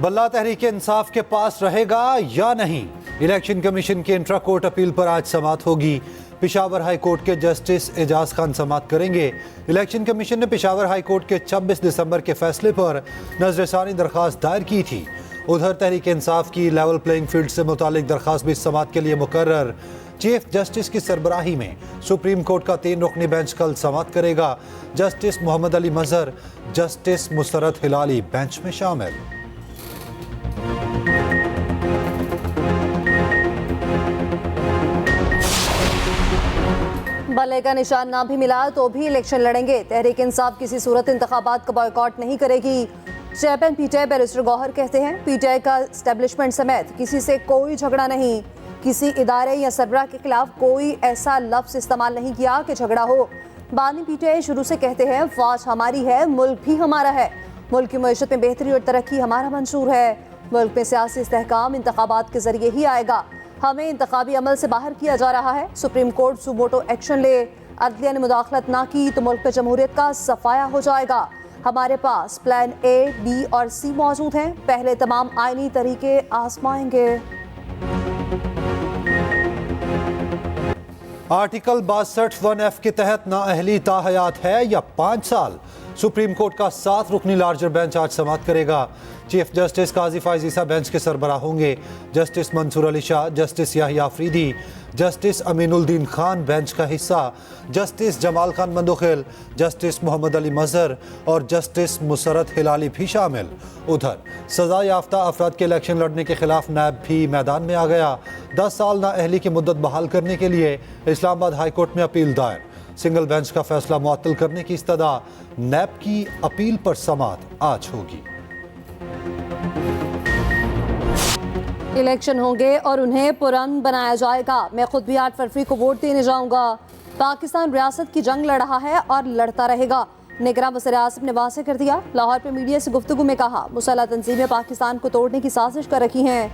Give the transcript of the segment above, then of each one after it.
बल्ला तहरीक इंसाफ के पास रहेगा या नहीं? इलेक्शन कमीशन की इंट्रा कोर्ट अपील पर आज समाअत होगी। पेशावर हाई कोर्ट के जस्टिस एजाज खान समाअत करेंगे। इलेक्शन कमीशन ने पेशावर हाई कोर्ट के 26 दिसंबर के फैसले पर नजरसानी दरख्वास्त दायर की थी। उधर तहरीक इंसाफ की लेवल प्लेइंग फील्ड से मुतालिक दरख्वास्त भी समाअत के लिए मुकर्रर। चीफ जस्टिस की सरबराही में सुप्रीम कोर्ट का 3 रुकनी बेंच कल समाअत करेगा। जस्टिस मोहम्मद अली मजहर, जस्टिस मुसरत हिलाली बेंच में शामिल। बल्ले का निशान ना भी मिला तो भी इलेक्शन लड़ेंगे। तहरीक इंसाफ किसी सूरत इंतखाबात का बॉयकॉट नहीं करेगी। चेयरमैन पीटीआई बैरिस्टर गौहर कहते हैं, पीटीआई का एस्टेब्लिशमेंट समेत किसी से कोई झगड़ा नहीं, किसी इदारे या सरबराह के खिलाफ कोई ऐसा लफ्ज इस्तेमाल नहीं किया कि झगड़ा हो। बानी पीटीआई शुरू से कहते हैं, फौज हमारी है, मुल्क भी हमारा है, मुल्क की मईशत में बेहतरी और तरक्की हमारा मंशूर है। मुल्क में सियासी इस्तेहकाम इंतखाबात के जरिए ही आएगा। हमें इंतखाबी अमल से बाहर किया जा रहा है। सुप्रीम कोर्ट सुमोटो एक्शन ले, अदलिया ने मुदाखलत ना की तो मुल्क में जमहूरियत का सफाया हो जाएगा। हमारे पास प्लान ए, बी और सी मौजूद हैं। पहले तमाम आईनी तरीके आजमाएंगे। आर्टिकल 62(1)(f) के तहत नाअहली ताहयात है या 5 साल? सुप्रीम कोर्ट का 7 रुकनी लार्जर बेंच आज समाअत करेगा। Chief justice Qazi Faez Isa bench के सरबराह होंगे। Justice Mansoor Ali Shah, justice Yahya Afridi, justice Aminuddin Khan bench का हिस्सा, जस्टिस जमाल खान मंदोखिल, जस्टिस मोहम्मद अली मजहर और जस्टिस मुसरत हिलाली भी शामिल। उधर सजा याफ्ता अफराद के इलेक्शन लड़ने के खिलाफ नैब भी मैदान में आ गया। 10 साल नाअहली की मुद्दत बहाल करने के लिए इस्लामाबाद हाई कोर्ट में अपील दायर। सिंगल बेंच का फैसला मुअत्तल करने की इस्तदा। नैब की अपील पर समाअत आज होगी। इलेक्शन होंगे और उन्हें पुरअमन बनाया जाएगा। मैं खुद भी 8 फरवरी को वोट देने जाऊंगा। पाकिस्तान रियासत की जंग लड़ रहा है और लड़ता रहेगा। निगरान वज़ीर आज़म ने वाज़ेह कर दिया। लाहौर पे मीडिया से गुफ्तगू में कहा, मुसल्लह तंजीमें पाकिस्तान को तोड़ने की साजिश कर रखी हैं।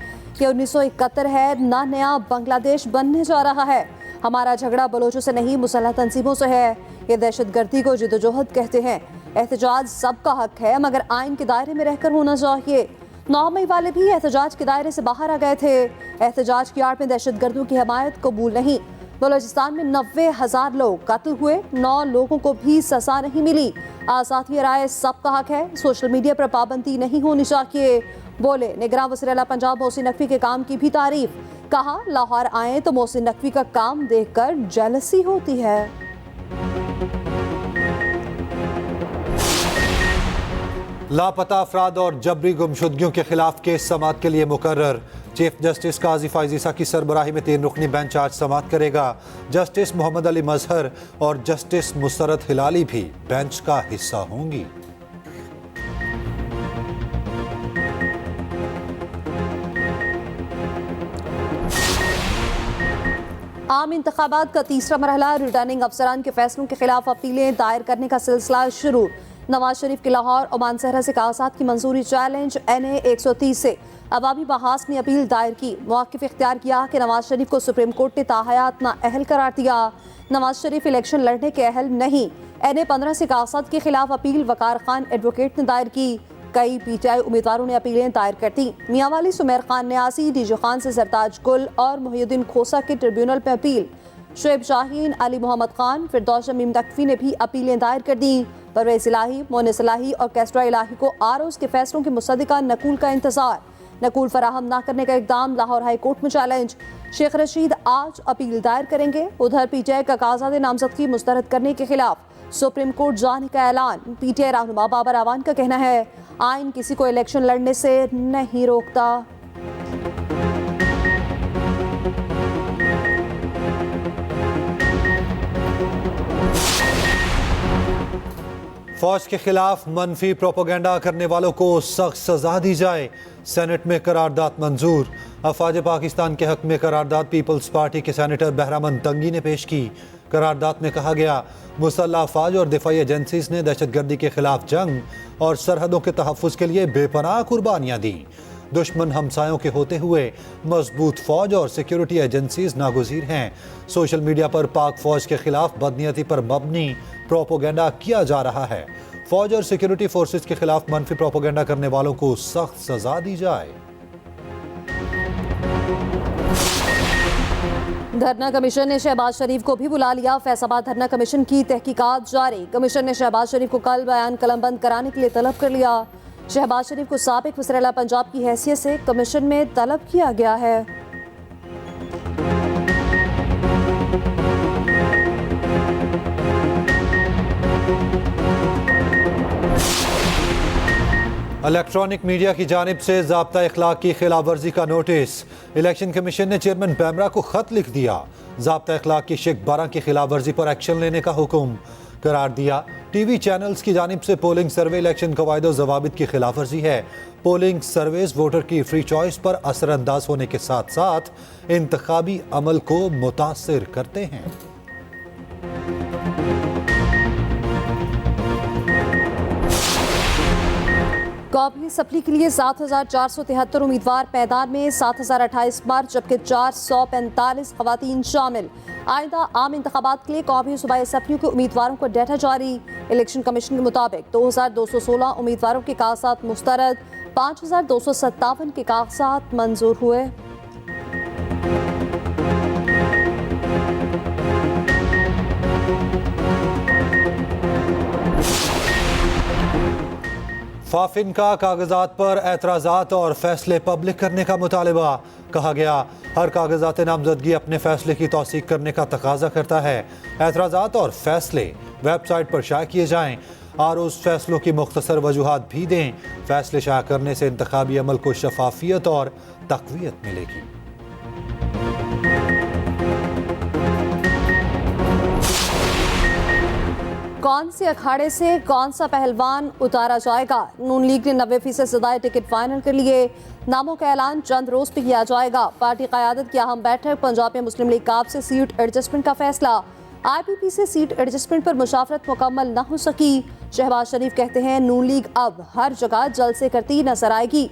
ये 1971 है, ना नया बांग्लादेश बनने जा रहा है। हमारा झगड़ा बलोचों से नहीं, मुसल्लह तंजीमों से है। ये दहशतगर्दी को जिद्दोजहद कहते हैं। एहतजाज सबका हक है, मगर आइन के दायरे में रहकर होना चाहिए। 9 मई वाले भी एहतजाज के दायरे से बाहर आ गए थे। एहतजाज की आड़ में दहशतगर्दों की हमायत कबूल नहीं। बलोचिस्तान में 90,000 लोग कत्ल हुए, 9 लोगों को भी सजा नहीं मिली। आज़ादी राय सबका हक है, सोशल मीडिया पर पाबंदी नहीं होनी चाहिए। बोले निगरान वज़ीर आला पंजाब मोहसिन नकवी के काम की भी तारीफ। कहा, लाहौर आए तो मोहसिन नकवी का काम देखकर जेलसी होती है। लापता अफराद और जबरी गुमशुदगियों के खिलाफ केस समाअत के लिए मुकर्रर। चीफ जस्टिस काजी फाइज ईसा की सरबराही में 3 रुकनी बेंच आज समाअत करेगा। जस्टिस मोहम्मद अली मजहर और जस्टिस मुसरत हिलाली भी बेंच का हिस्सा होंगी। आम इंतखाबात का तीसरा मरहला, रिटर्निंग अफसरान के फैसलों के खिलाफ अपीलें दायर करने का सिलसिला शुरू। नवाज शरीफ के लाहौर और मानसहरा से कागजात की मंजूरी चैलेंज। NA 130 से अवामी बहास ने अपील दायर की। मौक़िफ़ इख्तियार किया कि नवाज शरीफ को सुप्रीम कोर्ट ने ताहयात नाअहल करार दिया। नवाज शरीफ इलेक्शन लड़ने के अहल नहीं। NA 15 से कागजात के खिलाफ अपील वकार खान एडवोकेट ने दायर की। कई PTI उम्मीदवारों ने अपीलें दायर कर दी। मियांवाली सुमेर खान न्यासी, DJ खान से सरताज गुल और मोहिउद्दीन खोसा के ट्रिब्यूनल में अपील। शुएब शाहीन, अली मोहम्मद खान, फिरदौस शमीम नकवी ने भी अपीलें दायर कर दी। परवेज इलाही, मोनिस इलाही और कैस्ट्रा इलाही को आरओज़ के फैसलों के मुसद्दिका नकूल का इंतजार। नकूल फराहम ना करने का इक़दाम, लाहौर हाई कोर्ट में चैलेंज। शेख रशीद आज अपील दायर करेंगे। उधर PTI का कागजात नामजदगी मुस्तरद करने के खिलाफ सुप्रीम कोर्ट जाने का ऐलान। PTI रहनुमा बाबर आवान का कहना है, आइन किसी को इलेक्शन लड़ने से नहीं रोकता। फौज के खिलाफ मनफी प्रोपेगेंडा करने वालों को सख्त सजा दी जाए। सेनेट में करारदाद मंजूर। अफवाज पाकिस्तान के हक में करारदाद पीपल्स पार्टी के सेनेटर बहरामन तंगी ने पेश की। करारदाद में कहा गया, मुसल्लह अफवाज और दिफाई एजेंसीज ने दहशतगर्दी के खिलाफ जंग और सरहदों के तहफ़्फ़ुज़ के लिए बेपनाह कुर्बानियाँ दी। दुश्मन हमसायों के होते हुए मजबूत फौज और सिक्योरिटी एजेंसीज नागुज़ीर हैं। सोशल मीडिया पर पाक फौज के खिलाफ बदनीयती पर मबनी प्रोपेगेंडा किया जा रहा है। फौज और सिक्योरिटी फोर्सेस के खिलाफ मनफी प्रोपेगेंडा करने वालों को सख्त सजा दी जाए। धरना कमीशन ने शहबाज शरीफ को भी बुला लिया। फैसलाबाद धरना कमीशन की तहकीकात जारी। कमीशन ने शहबाज शरीफ को कल बयान कलमबंद कराने के लिए तलब कर लिया। शहबाज शरीफ को साबिक वज़ीर-ए-आला पंजाब की हैसियत से कमीशन में तलब किया गया है। इलेक्ट्रॉनिक मीडिया की जानिब से ज़ाब्ता इखलाक की खिलाफ वर्जी का नोटिस। इलेक्शन कमीशन ने चेयरमैन पैमरा को खत लिख दिया। ज़ाब्ता इखलाक की शेख 12 की खिलाफ वर्जी पर एक्शन लेने का हुक्म करार दिया। टीवी चैनल्स की जानिब से पोलिंग सर्वे इलेक्शन कवायद ज़वाबित की खिलाफ वर्जी है। पोलिंग सर्वेज वोटर की फ्री चॉइस पर असरअंदाज होने के साथ साथ इंतखाबी अमल को मुतासिर करते हैं। काबिल सप्ली के लिए 7,473 उम्मीदवार मैदान में, 7,028 मर्द जबकि 445 खवातीन शामिल। आइंदा आम इंतखाबात के लिए काबिल सूबाई सप्लियों के उम्मीदवारों को डाटा जारी। इलेक्शन कमीशन के मुताबिक 2,216 उम्मीदवारों के कागजात मुस्तरद, 5,257 के कागजात मंजूर हुए। फाफिन का कागजात पर एतराज़ात और फैसले पब्लिक करने का मुतालबा। कहा गया हर कागजात नामजदगी अपने फैसले की तौसीक करने का तकाजा करता है। एतराज़ात और फैसले वेबसाइट पर शाया किए जाएं और उस फैसलों की मुख्तसर वजूहात भी दें। फैसले शाया करने से इंतखाबी अमल को शफाफियत और तक़वियत मिलेगी। कौन से अखाड़े से कौन सा पहलवान उतारा जाएगा? नून लीग ने 90% सदाए टिकट फाइनल कर लिए। नामों का ऐलान चंद रोज पे किया जाएगा। पार्टी क़यादत की अहम बैठक। पंजाब में मुस्लिम लीग काफ से सीट एडजस्टमेंट का फैसला। IPP से सीट एडजस्टमेंट पर मुशावरत मुकम्मल न हो सकी। शहबाज शरीफ कहते हैं नून लीग अब हर जगह जलसे करती नजर आएगी।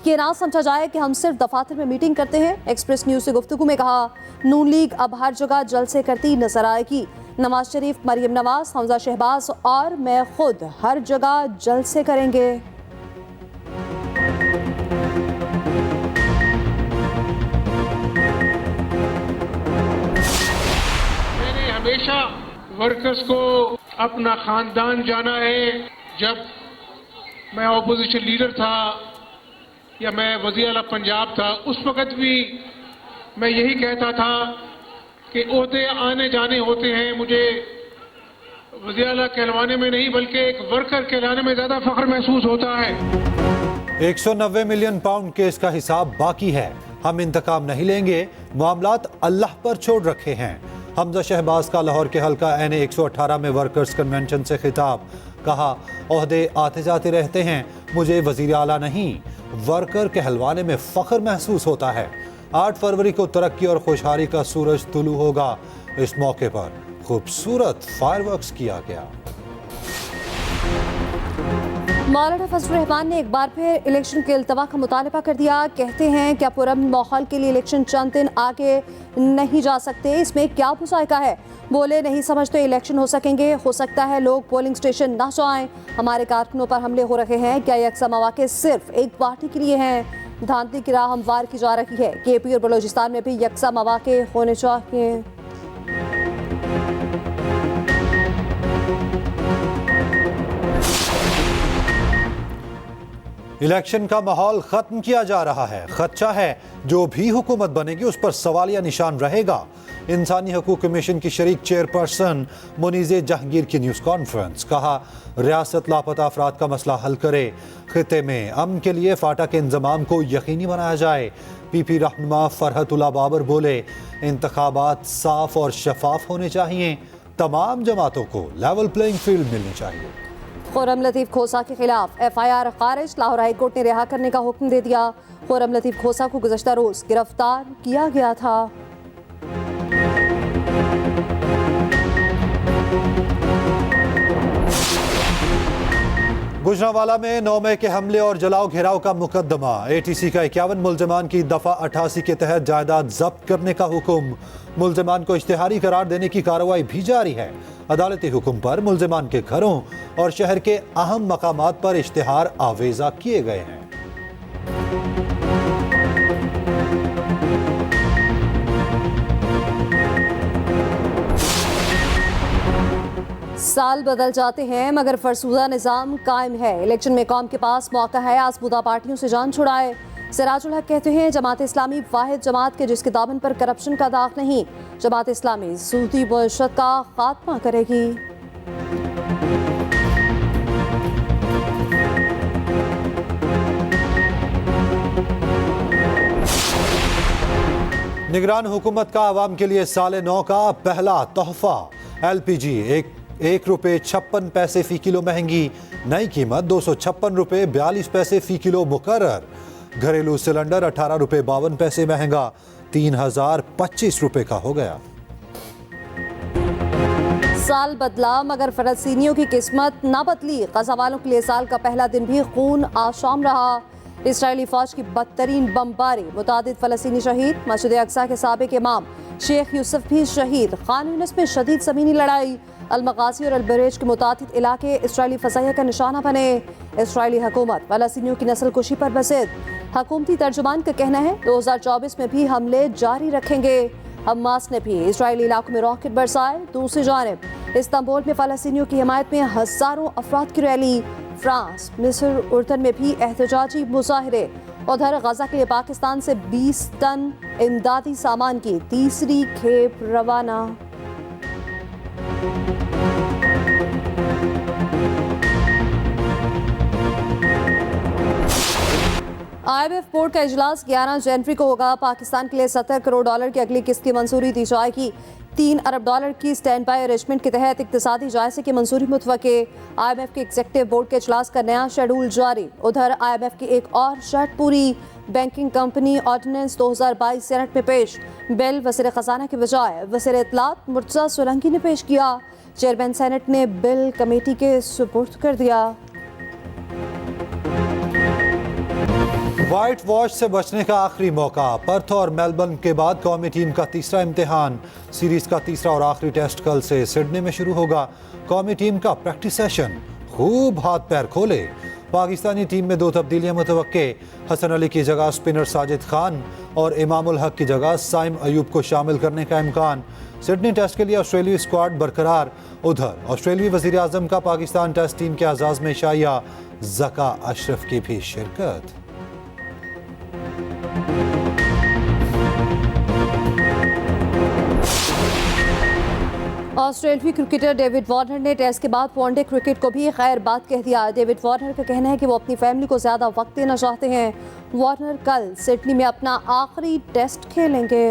ये ना समझा जाए कि हम सिर्फ दफातर में मीटिंग करते हैं। एक्सप्रेस न्यूज से गुफ्तगू में कहा नून लीग अब हर जगह जलसे करती नजर आएगी। नवाज शरीफ, मरियम नवाज, हमजा शहबाज और मैं खुद हर जगह जलसे करेंगे। मैंने हमेशा वर्कर्स को अपना खानदान जाना है। जब मैं ऑपोजिशन लीडर था या मैं वज़ीर-ए-आला पंजाब था, उस वक़्त भी मैं यही कहता था कि ओहदे आने जाने होते हैं। मुझे वज़ीर-ए-आला कहलवाने में नहीं बल्कि एक वर्कर कहलाने में ज़्यादा फख्र महसूस होता है। 190 मिलियन पाउंड केस का हिसाब बाकी है। हम इंतकाम नहीं लेंगे, मामलात अल्लाह पर छोड़ रखे हैं। हमजा शहबाज का लाहौर के हल्का NA 118 में वर्कर्स कन्वेंशन से खिताब। कहा ओहदे आते जाते रहते हैं, मुझे वज़ीर आला नहीं वर्कर कहलवाने में फख्र महसूस होता है। 8 फरवरी को तरक्की और खुशहाली का सूरज तुलू होगा। इस मौके पर खूबसूरत फायरवर्क्स किया गया। मौलाना फजलुर रहमान ने एक बार फिर इलेक्शन के इल्तवा का मुतालबा कर दिया। कहते हैं क्या पुरअमन माहौल के लिए इलेक्शन चंद दिन आगे नहीं जा सकते, इसमें क्या मुसायका है? बोले नहीं समझते इलेक्शन हो सकेंगे। हो सकता है लोग पोलिंग स्टेशन ना जाएं। हमारे कारकुनों पर हमले हो रहे हैं। क्या यकसा मौके सिर्फ एक पार्टी के लिए हैं? धांधली की राह हमवार की जा रही है। KP और बलोचिस्तान में भी यकसा मौके होने चाहिए। इलेक्शन का माहौल खत्म किया जा रहा है। खदशा है जो भी हुकूमत बनेगी उस पर सवालिया निशान रहेगा। इंसानी हकूक कमीशन की शरीक चेयरपर्सन मुनीज़े जहांगीर की न्यूज़ कॉन्फ्रेंस। कहा रियासत लापता अफराद का मसला हल करे। खिते में अमन के लिए फाटा के इंतजाम को यकीनी बनाया जाए। PP रहनुमा फरहतुल्लाह बाबर बोले इंतखाबात साफ और शफाफ होने चाहिए। तमाम जमातों को लेवल प्लेइंग फील्ड मिलनी चाहिए। खुर्रम लतीफ़ खोसा के खिलाफ FIR खारिज। लाहौर हाई कोर्ट ने रिहा करने का हुक्म दे दिया। खुर्रम लतीफ़ खोसा को गुज़श्ता रोज गिरफ्तार किया गया था। गुजरांवाला में 9 मई के हमले और जलाओ घेराव का मुकदमा। ATC का 51 मुल्जमान की दफा 88 के तहत जायदाद जब्त करने का हुक्म। मुल्जमान को इश्तिहारी करार देने की कार्रवाई भी जारी है। अदालती हुक्म पर मुल्जमान के घरों और शहर के अहम मकामात पर इश्तिहार आवेजा किए गए हैं। साल बदल जाते हैं मगर फरसूदा निज़ाम कायम है। इलेक्शन में कौम के पास मौका है आसबुदा पार्टियों से जान छुड़ाए। सिराजुल हक कहते हैं जमात इस्लामी वाहिद जमात के जिसके दामन पर करप्शन का दाग नहीं। जमात इस्लामी सूदी मुआशरत का खात्मा करेगी। निगरान हुकूमत का आवाम के लिए साल 9 का पहला तोहफा। LPG 1 रुपये 56 पैसे फी किलो महंगी। नई कीमत 256 रुपये 42 पैसे फी किलो मुकर्रर। घरेलू सिलेंडर 18 रुपये 52 पैसे महंगा 3025 रुपये का हो गया। साल बदला मगर फलस्तीनियों की किस्मत ना बदली। गज़ा वालों के लिए साल का पहला दिन भी खून आशाम रहा। इसराइली फौज की बदतरीन बमबारी, मुतादिद फलस्तीनी शहीद। मस्जिद अक्सा के साबिक इमाम शेख यूसुफ भी शहीद। खान यूनिस में शदीद ज़मीनी लड़ाई। अलमगासी और अलबरेज के मुतादिद इलाके इसराइली फज़ाइया का निशाना बने। इसराइली हुकूमत फलस्तीनियों की नस्ल कुशी पर बसित। हुकूमती तर्जुमान का कहना है 2024 में भी हमले जारी रखेंगे। हमास ने भी इसराइली इलाकों में रॉकेट बरसाए। दूसरी जानिब इस्तांबुल में फलस्तीनियों की हिमायत में हज़ारों अफराद की रैली। फ्रांस, मिस्र, उर्दन में भी एहतजाजी मुजाहरे। उधर गजा के लिए पाकिस्तान से 20 टन इमदादी सामान की तीसरी खेप रवाना। IMF बोर्ड का इजलास 11 जनवरी को होगा। पाकिस्तान के लिए 70 करोड़ डॉलर की अगली किस्त की मंजूरी दी जाएगी। 3 अरब डॉलर की स्टैंड बाय अरेंजमेंट के तहत इक्तिसादी जायजे की मंजूरी मुतवक्के। IMF के एग्जीक्यूटिव बोर्ड के इजलास का नया शेड्यूल जारी। उधर IMF की एक और शर्त पूरी। बैंकिंग कंपनी ऑर्डिनेंस 2022 सेनेट में पेश। बिल वज़ीर ख़जाना के बजाय वज़ीर इत्तलात मुर्तज़ा सोलंकी ने पेश किया। चेयरमैन सेनेट ने बिल कमेटी के सुपुर्द कर दिया। व्हाइट वॉश से बचने का आखिरी मौका। पर्थ और मेलबर्न के बाद कौमी टीम का तीसरा इम्तिहान। सीरीज का तीसरा और आखिरी टेस्ट कल से सिडनी में शुरू होगा। कौमी टीम का प्रैक्टिस सेशन। खूब हाथ पैर खोले। पाकिस्तानी टीम में 2 तब्दीलियां मुतवक्के। हसन अली की जगह स्पिनर साजिद खान और इमामुल हक की जगह साइम अयूब को शामिल करने का इम्कान। सिडनी टेस्ट के लिए ऑस्ट्रेलियाई स्क्वाड बरकरार। उधर ऑस्ट्रेलियाई वज़ीर आज़म का पाकिस्तान टेस्ट टीम के आगाज में शाया। ज़का अशरफ की भी शिरकत। ऑस्ट्रेलियाई क्रिकेटर डेविड वार्नर ने टेस्ट के बाद वनडे क्रिकेट को भी खैर बात कह दिया। डेविड वार्नर का कहना है कि वो अपनी फैमिली को ज़्यादा वक्त देना चाहते हैं। वार्नर कल सिडनी में अपना आखिरी टेस्ट खेलेंगे।